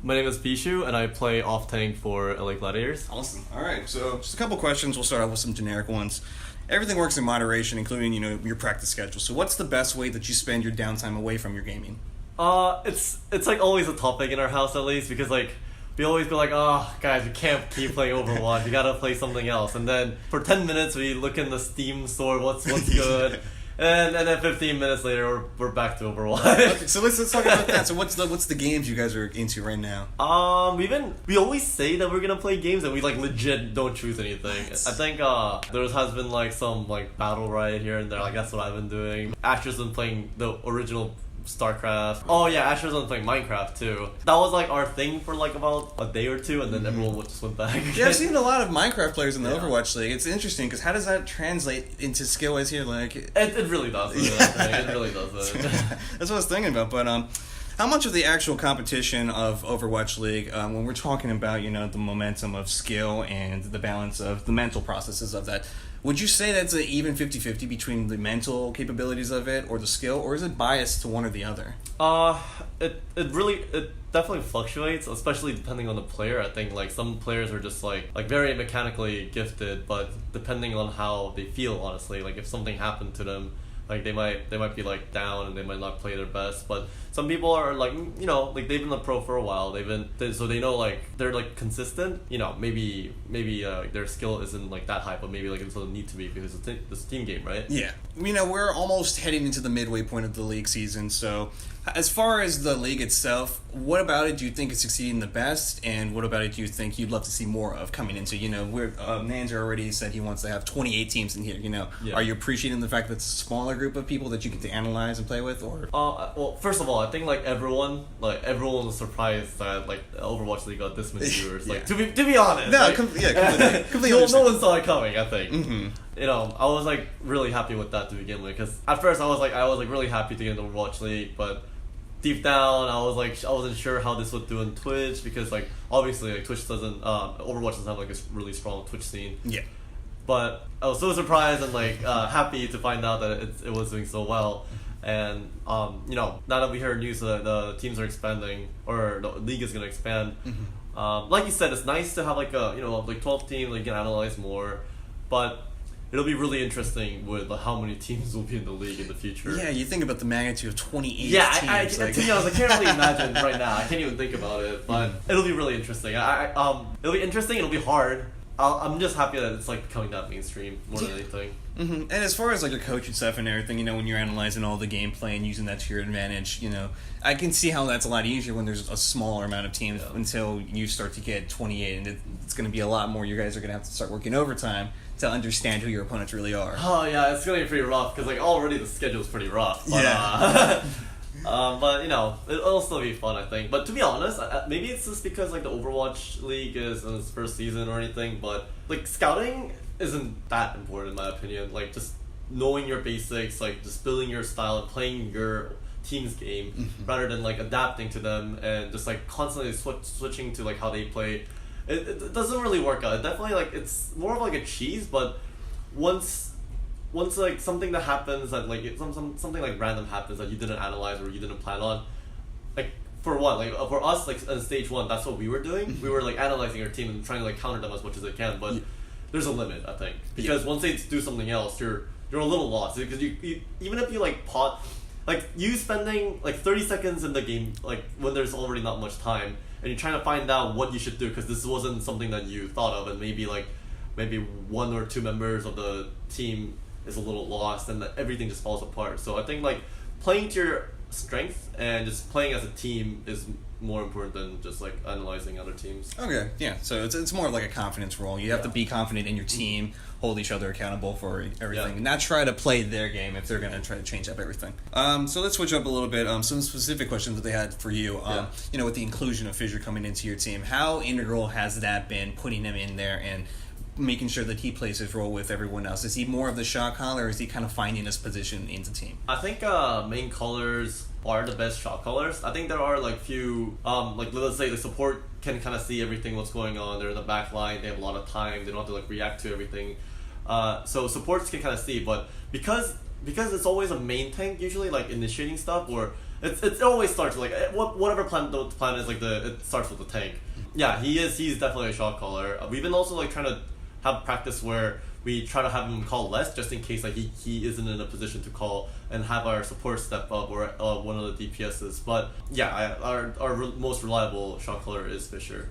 My name is Bischu, and I play off-tank for LA Gladiators. Awesome. All right, so just a couple questions. We'll start off with some generic ones. Everything works in moderation, including, your practice schedule. So what's the best way that you spend your downtime away from your gaming? It's like always a topic in our house, at least, because like we always go like, oh guys, we can't keep playing Overwatch, we gotta play something else. And then for 10 minutes we look in the Steam store, what's good. And then 15 minutes later we're back to Overwatch. Okay, so let's talk about that. So what's the games you guys are into right now? We always say that we're gonna play games and we like legit don't choose anything. I think there has been like some like battle riot here and there, like that's what I've been doing. Asher's been playing the original StarCraft. Oh yeah, Asher's been playing Minecraft too. That was like our thing for like about a day or two, and then everyone just went back. Yeah, I've seen a lot of Minecraft players in the Overwatch League. It's interesting because how does that translate into skill as here? Like it really doesn't. It really doesn't. That's what I was thinking about. But how much of the actual competition of Overwatch League, when we're talking about the momentum of skill and the balance of the mental processes of that, would you say that's an even 50-50 between the mental capabilities of it or the skill, or is it biased to one or the other? It definitely fluctuates, especially depending on the player. I think like some players are just like very mechanically gifted, but depending on how they feel, honestly, like if something happened to them, like they might be like down and they might not play their best. But some people are like like they've been a pro for a while. So they know like they're like consistent. Maybe their skill isn't like that high, but maybe like it doesn't need to be because it's a team game, right? Yeah, we're almost heading into the midway point of the league season. So as far as the league itself, what about it do you think is succeeding the best, and what about it do you think you'd love to see more of coming into? Nanzer already said he wants to have 28 teams in here. Are you appreciating the fact that it's a smaller group of people that you get to analyze and play with, or? Well, first of all, I think like everyone was surprised that like the Overwatch League got this many viewers. Like to be honest, no, completely no one saw it coming. I think. Mm-hmm. I was like really happy with that to begin with, because at first I was really happy to get in the Overwatch League, but deep down I wasn't sure how this would do on Twitch, because like obviously like Twitch doesn't Overwatch doesn't have like a really strong Twitch scene. Yeah. But I was so surprised and like happy to find out that it was doing so well. And now that we heard news that the teams are expanding, or the league is gonna expand, like you said, it's nice to have like a like 12 teams, like you can analyze more, but it'll be really interesting with how many teams will be in the league in the future. Yeah, you think about the magnitude of 28 teams. Yeah, to be honest, I can't really imagine right now. I can't even think about it, but it'll be really interesting. It'll be interesting. It'll be hard. I'm just happy that it's like becoming that mainstream more than anything. Mm-hmm. And as far as like your coaching stuff and everything, when you're analyzing all the gameplay and using that to your advantage, I can see how that's a lot easier when there's a smaller amount of teams until you start to get 28, and it's going to be a lot more. You guys are going to have to start working overtime to understand who your opponents really are. Oh yeah, it's going to be pretty rough because like already the schedule's pretty rough. But, but it'll still be fun, I think. But to be honest, maybe it's just because like the Overwatch League is in its first season or anything, but like scouting isn't that important in my opinion. Like just knowing your basics, like just building your style and playing your team's game rather than like adapting to them and just like constantly switching to like how they play. It doesn't really work out. It definitely like it's more of like a cheese, but once like something that happens that like something like random happens that you didn't analyze or you didn't plan on, like for us like in stage 1, that's what we were doing. We were like analyzing our team and trying to like counter them as much as they can, but there's a limit, I think, because once they do something else, you're a little lost, because you even if you like like you spending like 30 seconds in the game, like when there's already not much time, and you're trying to find out what you should do because this wasn't something that you thought of, and maybe one or two members of the team is a little lost, and that everything just falls apart. So I think like playing to your strength and just playing as a team is more important than just like analyzing other teams. Okay, yeah. So it's more like a confidence role. You have to be confident in your team, hold each other accountable for everything, and not try to play their game if they're going to try to change up everything. So let's switch up a little bit. Some specific questions that they had for you. With the inclusion of Fissure coming into your team, how integral has that been, putting him in there and making sure that he plays his role with everyone else? Is he more of the shot caller, or is he kind of finding his position in the team? I think main callers are the best shot callers. I think there are like few like let's say the support can kind of see everything what's going on. They're in the back line, they have a lot of time, they don't have to like react to everything. So supports can kind of see, but because it's always a main tank usually like initiating stuff, or it always starts with like whatever plan the plan is, like it starts with the tank. Yeah, he's definitely a shot caller. We've been also like trying to have practice where we try to have him call less, just in case like he isn't in a position to call, and have our support step up, or one of the DPSs. But yeah, our most reliable shot caller is Fisher.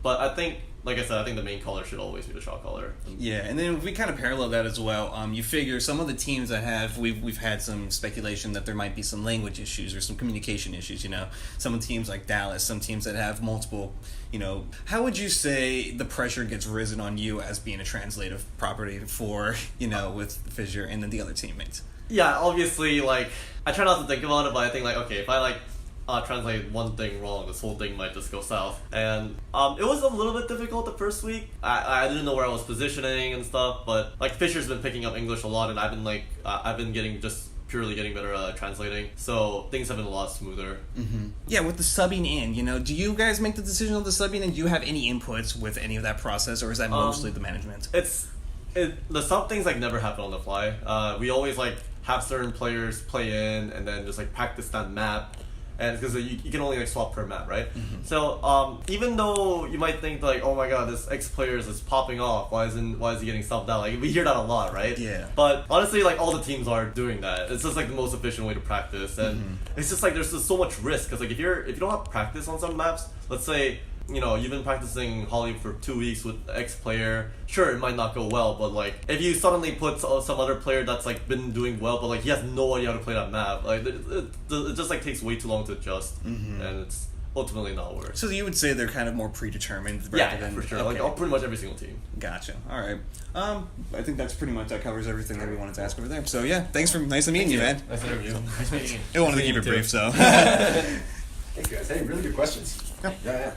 But I think, like I said, I think the main caller should always be the shot caller. Yeah, and then we kind of parallel that as well. You figure some of the teams that have, we've had some speculation that there might be some language issues or some communication issues, you know. Some teams like Dallas, some teams that have multiple, you know. How would you say the pressure gets risen on you as being a translative property for, you know, with Fisher and then the other teammates? Yeah, obviously, like, I try not to think about it, but I think, like, okay, if I, like, translate one thing wrong, this whole thing might just go south. And it was a little bit difficult the first week. I didn't know where I was positioning and stuff, but like Fisher's been picking up English a lot, and I've been getting purely getting better at translating, so things have been a lot smoother. Yeah, with the subbing in, you know, do you guys make the decision on the subbing, and do you have any inputs with any of that process, or is that mostly the management? The sub things like never happen on the fly. We always like have certain players play in and then just like practice that map. And because you can only like swap per map, right? So even though you might think like, oh my god, this X player is popping off, why is he getting subbed out? Like, we hear that a lot, right? Yeah. But honestly, like, all the teams are doing that. It's just like the most efficient way to practice, and it's just like there's just so much risk, because like if you don't have practice on some maps, let's say, you know, you've been practicing Holly for 2 weeks with X player, sure, it might not go well, but like if you suddenly put some other player that's like been doing well, but like he has no idea how to play that map, like it just like takes way too long to adjust, and it's ultimately not worth. So you would say they're kind of more predetermined rather yeah, than... for sure. Okay. Like pretty much every single team. Gotcha. All right. I think that's pretty much, that covers everything that we wanted to ask over there. So yeah, nice to meeting you, man. Nice interview. I wanted to keep it brief, so. Thanks, guys. Hey, really good questions. Yeah.